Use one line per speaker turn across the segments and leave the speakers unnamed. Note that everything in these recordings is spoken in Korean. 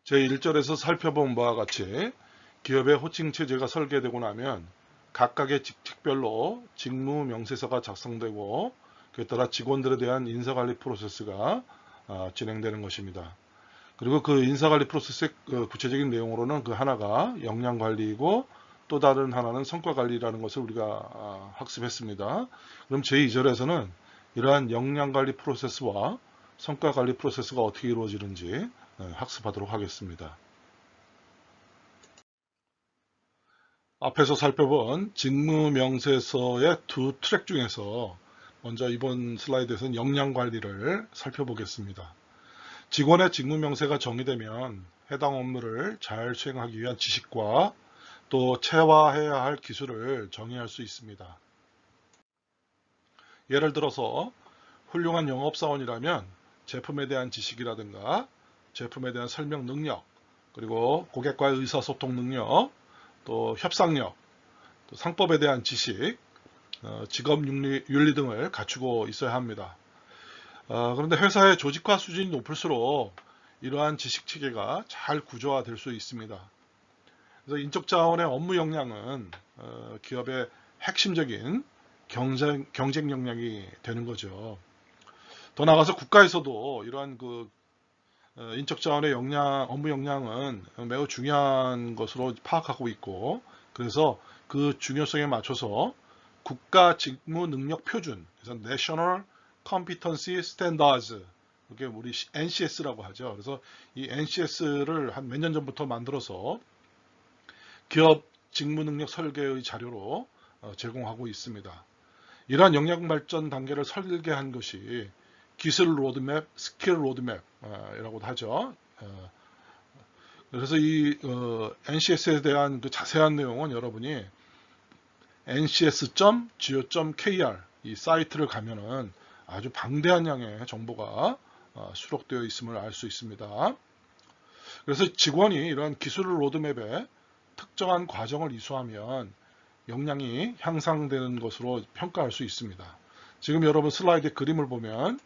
제1절에서 살펴본 바와 같이 기업의 호칭 체제가 설계되고 나면 각각의 직책별로 직무 명세서가 작성되고 그에 따라 직원들에 대한 인사관리 프로세스가 진행되는 것입니다. 그리고 그 인사관리 프로세스의 구체적인 내용으로는 그 하나가 역량관리이고 또 다른 하나는 성과관리라는 것을 우리가 학습했습니다. 그럼 제2절에서는 이러한 역량관리 프로세스와 성과관리 프로세스가 어떻게 이루어지는지 학습하도록 하겠습니다. 앞에서 살펴본 직무명세서의 두 트랙 중에서 먼저 이번 슬라이드에서는 역량관리를 살펴보겠습니다. 직원의 직무명세가 정의되면 해당 업무를 잘 수행하기 위한 지식과 또 체화해야 할 기술을 정의할 수 있습니다. 예를 들어서 훌륭한 영업사원이라면 제품에 대한 지식이라든가 제품에 대한 설명 능력, 그리고 고객과의 의사소통 능력, 또 협상력, 또 상법에 대한 지식, 직업윤리 등을 갖추고 있어야 합니다. 그런데 회사의 조직화 수준이 높을수록 이러한 지식체계가 잘 구조화될 수 있습니다. 그래서 인적자원의 업무 역량은 기업의 핵심적인 경쟁 역량이 되는 거죠. 더 나아가서 국가에서도 이러한 인적자원의 업무 역량은 매우 중요한 것으로 파악하고 있고, 그래서 그 중요성에 맞춰서 국가 직무 능력 표준, 그래서 National Competency Standards, 이게 우리 NCS라고 하죠. 그래서 이 NCS를 한 몇 년 전부터 만들어서 기업 직무 능력 설계의 자료로 제공하고 있습니다. 이러한 역량 발전 단계를 설계한 것이 기술 로드맵, 스킬 로드맵이라고도 하죠. 그래서 이 NCS에 대한 그 자세한 내용은 여러분이 ncs.go.kr 이 사이트를 가면은 아주 방대한 양의 정보가 수록되어 있음을 알 수 있습니다. 그래서 직원이 이러한 기술 로드맵에 특정한 과정을 이수하면 역량이 향상되는 것으로 평가할 수 있습니다. 지금 여러분 슬라이드 그림을 보면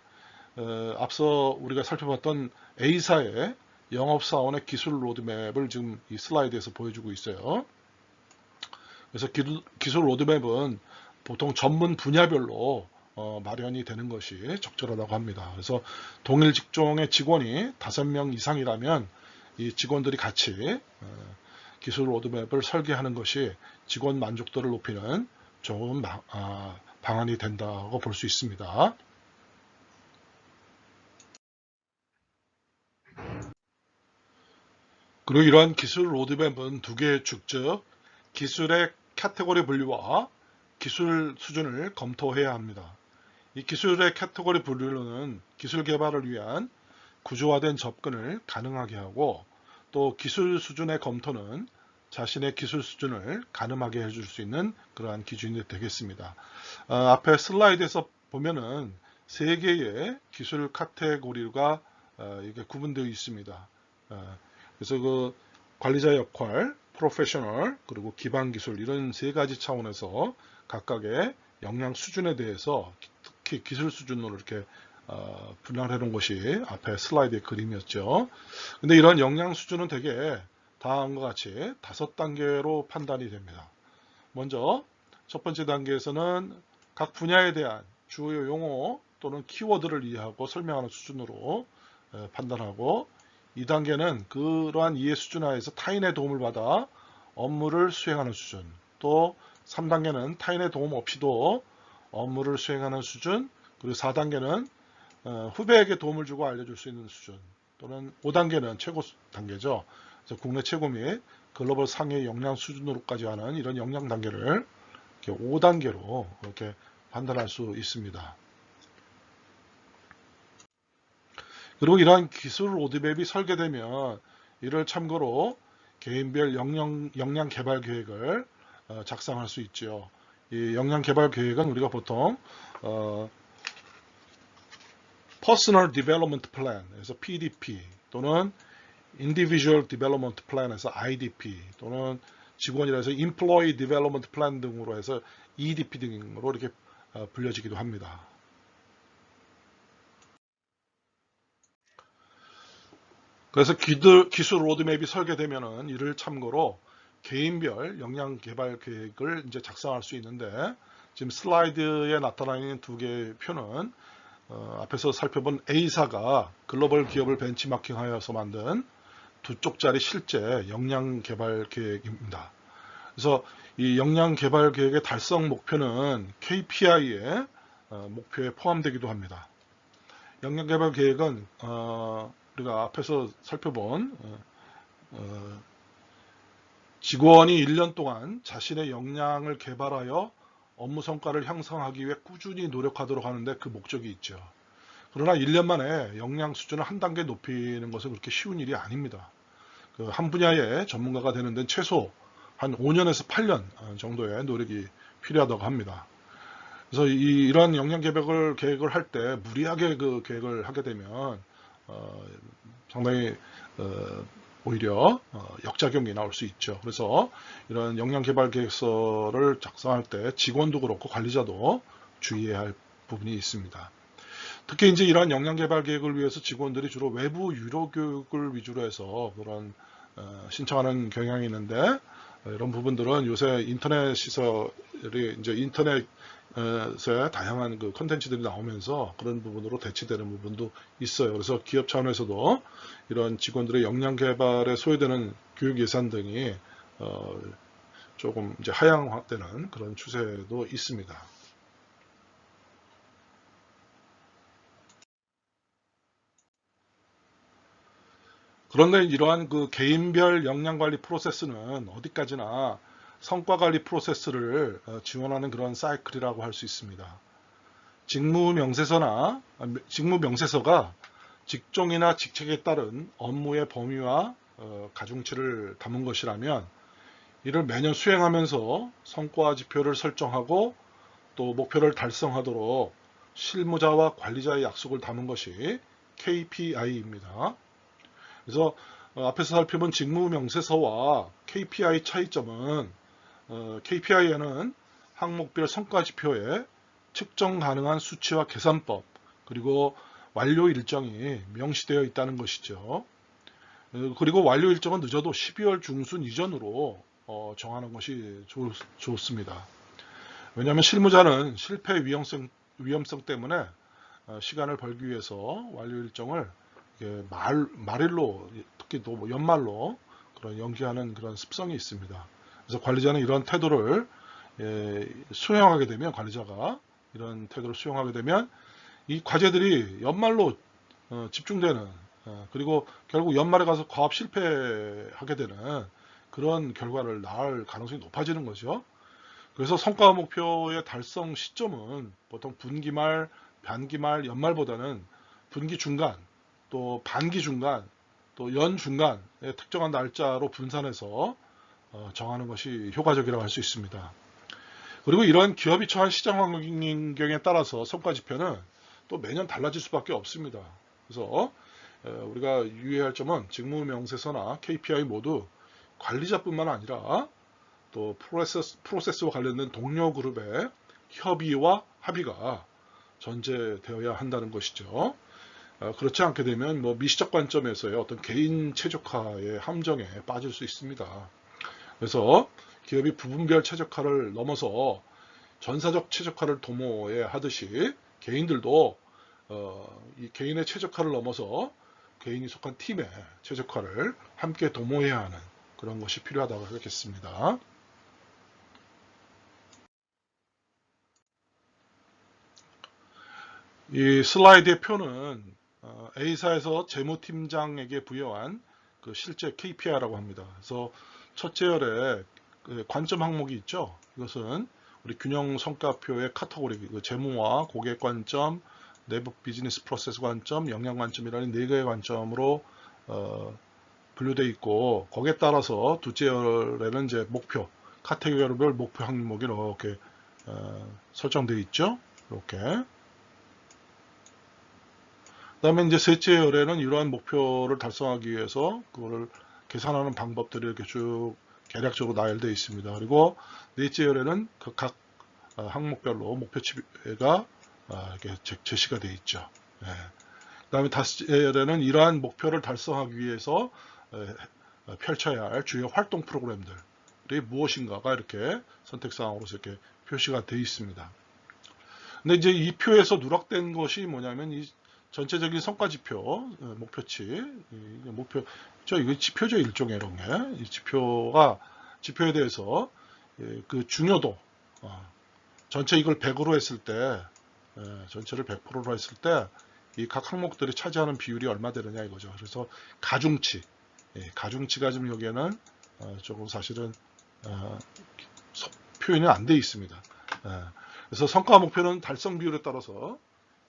앞서 우리가 살펴봤던 A사의 영업사원의 기술 로드맵을 지금 이 슬라이드에서 보여주고 있어요. 그래서 기술 로드맵은 보통 전문 분야별로 마련이 되는 것이 적절하다고 합니다. 그래서 동일 직종의 직원이 5명 이상이라면 이 직원들이 같이 기술 로드맵을 설계하는 것이 직원 만족도를 높이는 좋은 방안이 된다고 볼 수 있습니다. 그리고 이러한 기술 로드맵은 두 개의 축, 즉 기술의 카테고리 분류와 기술 수준을 검토해야 합니다. 이 기술의 카테고리 분류는 기술 개발을 위한 구조화된 접근을 가능하게 하고, 또 기술 수준의 검토는 자신의 기술 수준을 가늠하게 해줄 수 있는 그러한 기준이 되겠습니다. 앞에 슬라이드에서 보면은 3개의 기술 카테고리가 이게 구분되어 있습니다. 그래서 그 관리자 역할, 프로페셔널, 그리고 기반 기술 이런 3가지 차원에서 각각의 역량 수준에 대해서 특히 기술 수준으로 이렇게 분할해 놓은 것이 앞에 슬라이드의 그림이었죠. 근데 이런 역량 수준은 되게 다음과 같이 5단계로 판단이 됩니다. 먼저 첫 번째 단계에서는 각 분야에 대한 주요 용어 또는 키워드를 이해하고 설명하는 수준으로 판단하고, 2단계는 그러한 이해 수준 하에서 타인의 도움을 받아 업무를 수행하는 수준, 또 3단계는 타인의 도움 없이도 업무를 수행하는 수준, 그리고 4단계는 후배에게 도움을 주고 알려줄 수 있는 수준, 또는 5단계는 최고 단계죠. 그래서 국내 최고 및 글로벌 상해 역량 수준으로까지 하는 이런 역량 단계를 이렇게 5단계로 이렇게 판단할 수 있습니다. 그리고 이러한 기술 로드맵이 설계되면 이를 참고로 개인별 역량 개발 계획을 작성할 수 있죠. 이 역량 개발 계획은 우리가 보통 Personal Development Plan에서 PDP, 또는 Individual Development Plan에서 IDP, 또는 직원이라서 Employee Development Plan 등으로 해서 EDP 등으로 이렇게 불려지기도 합니다. 그래서 기술 로드맵이 설계되면은 이를 참고로 개인별 역량 개발 계획을 이제 작성할 수 있는데, 지금 슬라이드에 나타나 있는 두 개의 표는 앞에서 살펴본 A사가 글로벌 기업을 벤치마킹하여서 만든 두 쪽짜리 실제 역량 개발 계획입니다. 그래서 이 역량 개발 계획의 달성 목표는 KPI의 목표에 포함되기도 합니다. 역량 개발 계획은 우리가 앞에서 살펴본 직원이 1년 동안 자신의 역량을 개발하여 업무 성과를 향상하기 위해 꾸준히 노력하도록 하는데 그 목적이 있죠. 그러나 1년 만에 역량 수준을 한 단계 높이는 것은 그렇게 쉬운 일이 아닙니다. 한 분야의 전문가가 되는 데는 최소 한 5년에서 8년 정도의 노력이 필요하다고 합니다. 그래서 이러한 역량 계획을 할 때 무리하게 그 계획을 하게 되면 상당히 오히려 역작용이 나올 수 있죠. 그래서 이런 역량 개발 계획서를 작성할 때 직원도 그렇고 관리자도 주의해야 할 부분이 있습니다. 특히 이제 이러한 역량 개발 계획을 위해서 직원들이 주로 외부 유료 교육을 위주로 해서 그런 신청하는 경향이 있는데, 이런 부분들은 요새 인터넷 시설이 이제 인터넷에 다양한 그 컨텐츠들이 나오면서 그런 부분으로 대치되는 부분도 있어요. 그래서 기업 차원에서도 이런 직원들의 역량 개발에 소요되는 교육 예산 등이 조금 이제 하향되는 그런 추세도 있습니다. 그런데 이러한 그 개인별 역량 관리 프로세스는 어디까지나 성과 관리 프로세스를 지원하는 그런 사이클이라고 할 수 있습니다. 직무 명세서가 직종이나 직책에 따른 업무의 범위와 가중치를 담은 것이라면, 이를 매년 수행하면서 성과 지표를 설정하고 또 목표를 달성하도록 실무자와 관리자의 약속을 담은 것이 KPI입니다. 그래서 앞에서 살펴본 직무 명세서와 KPI 차이점은, KPI에는 항목별 성과 지표에 측정 가능한 수치와 계산법, 그리고 완료 일정이 명시되어 있다는 것이죠. 그리고 완료 일정은 늦어도 12월 중순 이전으로 정하는 것이 좋습니다. 왜냐하면 실무자는 실패 위험성 때문에 시간을 벌기 위해서 완료 일정을 말일로, 특히 또 뭐 연말로 그런 연기하는 그런 습성이 있습니다. 그래서 관리자는 이런 태도를 수용하게 되면, 관리자가 이런 태도를 수용하게 되면 이 과제들이 연말로 집중되는, 그리고 결국 연말에 가서 과업 실패하게 되는 그런 결과를 낳을 가능성이 높아지는 거죠. 그래서 성과 목표의 달성 시점은 보통 분기 말, 반기 말, 연말보다는 분기 중간, 또 반기 중간, 또 연 중간의 특정한 날짜로 분산해서 정하는 것이 효과적이라고 할 수 있습니다. 그리고 이런 기업이 처한 시장 환경에 따라서 성과 지표는 또 매년 달라질 수밖에 없습니다. 그래서 우리가 유의할 점은 직무 명세서나 KPI 모두 관리자뿐만 아니라 또 프로세스와 관련된 동료 그룹의 협의와 합의가 전제되어야 한다는 것이죠. 그렇지 않게 되면 미시적 관점에서의 어떤 개인 최적화의 함정에 빠질 수 있습니다. 그래서 기업이 부분별 최적화를 넘어서 전사적 최적화를 도모해야 하듯이, 개인들도 이 개인의 최적화를 넘어서 개인이 속한 팀의 최적화를 함께 도모해야 하는 그런 것이 필요하다고 하겠습니다. 이 슬라이드의 표는 A사에서 재무팀장에게 부여한 그 실제 KPI라고 합니다. 그래서 첫째 열에 관점 항목이 있죠. 이것은 우리 균형 성과표의 카테고리, 재무와 고객 관점, 내부 비즈니스 프로세스 관점, 역량 관점이라는 4개의 관점으로 분류되어 있고, 거기에 따라서 둘째 열에는 이제 목표, 카테고리별 목표 항목이 이렇게 설정되어 있죠. 이렇게. 그 다음에 이제 셋째 열에는 이러한 목표를 달성하기 위해서 그거를 계산하는 방법들이 이렇게 쭉 계략적으로 나열되어 있습니다. 그리고 넷째 열에는 그 각 항목별로 목표치가 이렇게 제시가 되어 있죠. 네. 그다음에 다섯째는 이러한 목표를 달성하기 위해서 펼쳐야 할 주요 활동 프로그램들이 무엇인가가 이렇게 선택사항으로서 이렇게 표시가 되어 있습니다. 근데 이제 이 표에서 누락된 것이 뭐냐면 이 전체적인 성과지표, 목표치, 목표, 이거 지표죠, 일종의 이런 게. 이 지표에 대해서 그 중요도, 전체 이걸 100으로 했을 때, 전체를 100%로 했을 때, 이 각 항목들이 차지하는 비율이 얼마 되느냐 이거죠. 그래서 가중치가 좀 여기에는 조금 사실은 표현이 안 돼 있습니다. 그래서 성과 목표는 달성 비율에 따라서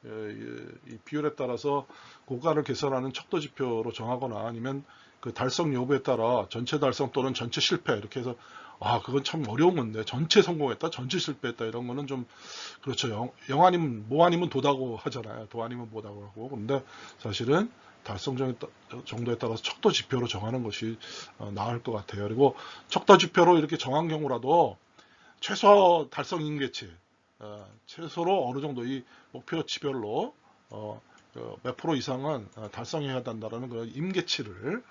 이 비율에 따라서 고가를 개선하는 척도 지표로 정하거나 아니면 그 달성 여부에 따라 전체 달성 또는 전체 실패 이렇게 해서 그건 참 어려운 건데 전체 성공했다 전체 실패했다 이런 거는 좀 그렇죠. 영 아니면 모 아니면 도다고 하잖아요. 도 아니면 뭐다고 하고. 근데 사실은 달성 정도에 따라서 척도 지표로 정하는 것이 나을 것 같아요. 그리고 척도 지표로 이렇게 정한 경우라도 최소 달성 임계치 최소로 어느 정도 이 목표치별로 몇 프로 이상은 달성해야 한다는 그 임계치를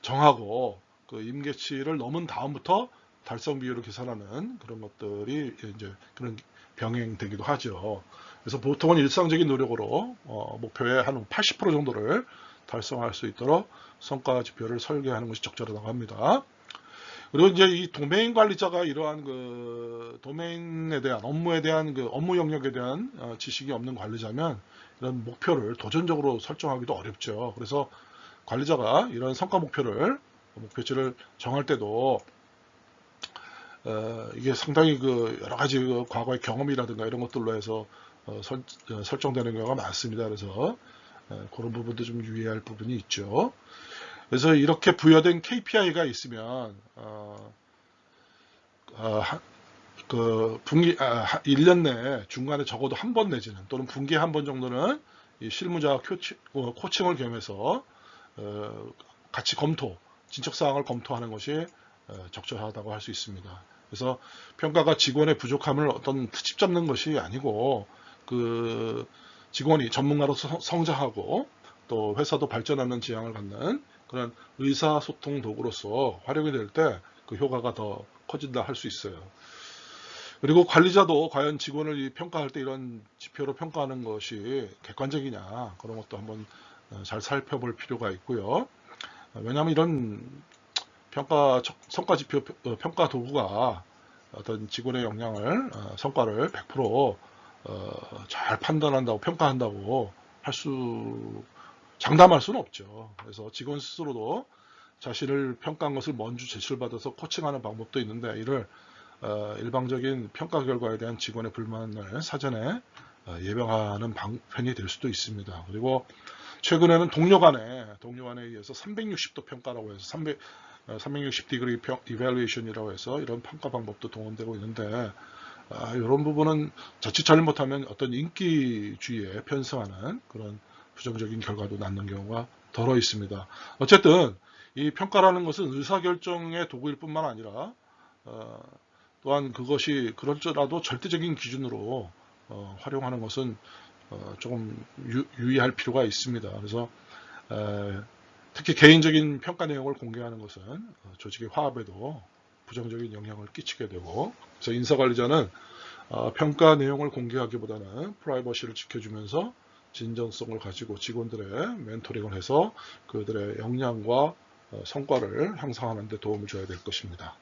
정하고 그 임계치를 넘은 다음부터 달성 비율을 계산하는 그런 것들이 이제 그런 병행되기도 하죠. 그래서 보통은 일상적인 노력으로 목표의 한 80% 정도를 달성할 수 있도록 성과 지표를 설계하는 것이 적절하다고 합니다. 그리고 이제 이 도메인 관리자가 이러한 그 도메인에 대한 업무에 대한 그 업무 영역에 대한 지식이 없는 관리자면 이런 목표를 도전적으로 설정하기도 어렵죠. 그래서 관리자가 이런 성과 목표치를 정할 때도 이게 상당히 그 여러 가지 그 과거의 경험이라든가 이런 것들로 해서 설정되는 경우가 많습니다. 그래서 그런 부분도 좀 유의할 부분이 있죠. 그래서 이렇게 부여된 KPI가 있으면 그 분기 1년 내에 중간에 적어도 한 번 내지는 또는 분기에 한 번 정도는 이 실무자와 코칭을 겸해서 같이 진척 사항을 검토하는 것이 적절하다고 할 수 있습니다. 그래서 평가가 직원의 부족함을 어떤 트집 잡는 것이 아니고 그 직원이 전문가로 성장하고 또 회사도 발전하는 지향을 갖는 그런 의사소통 도구로서 활용이 될 때 그 효과가 더 커진다 할 수 있어요. 그리고 관리자도 과연 직원을 평가할 때 이런 지표로 평가하는 것이 객관적이냐 그런 것도 한번 잘 살펴볼 필요가 있고요. 왜냐하면 이런 성과 지표 평가 도구가 어떤 직원의 역량을 성과를 100%잘 판단한다고 평가한다고 장담할 수는 없죠. 그래서 직원 스스로도 자신을 평가한 것을 먼저 제시를 받아서 코칭하는 방법도 있는데 이를 일방적인 평가 결과에 대한 직원의 불만을 사전에 예방하는 방편이 될 수도 있습니다. 그리고 최근에는 동료 간에 의해서 360도 평가라고 해서 360디그리 이밸루에이션이라고 해서 이런 평가 방법도 동원되고 있는데 이런 부분은 자칫 잘못하면 어떤 인기주의에 편승하는 그런 부정적인 결과도 낳는 경우가 덜어 있습니다. 어쨌든 이 평가라는 것은 의사결정의 도구일 뿐만 아니라 또한 그것이 그럴지라도 절대적인 기준으로 활용하는 것은 조금 유의할 필요가 있습니다. 그래서 특히 개인적인 평가 내용을 공개하는 것은 조직의 화합에도 부정적인 영향을 끼치게 되고 그래서 인사관리자는 평가 내용을 공개하기보다는 프라이버시를 지켜주면서 진정성을 가지고 직원들의 멘토링을 해서 그들의 역량과 성과를 향상하는 데 도움을 줘야 될 것입니다.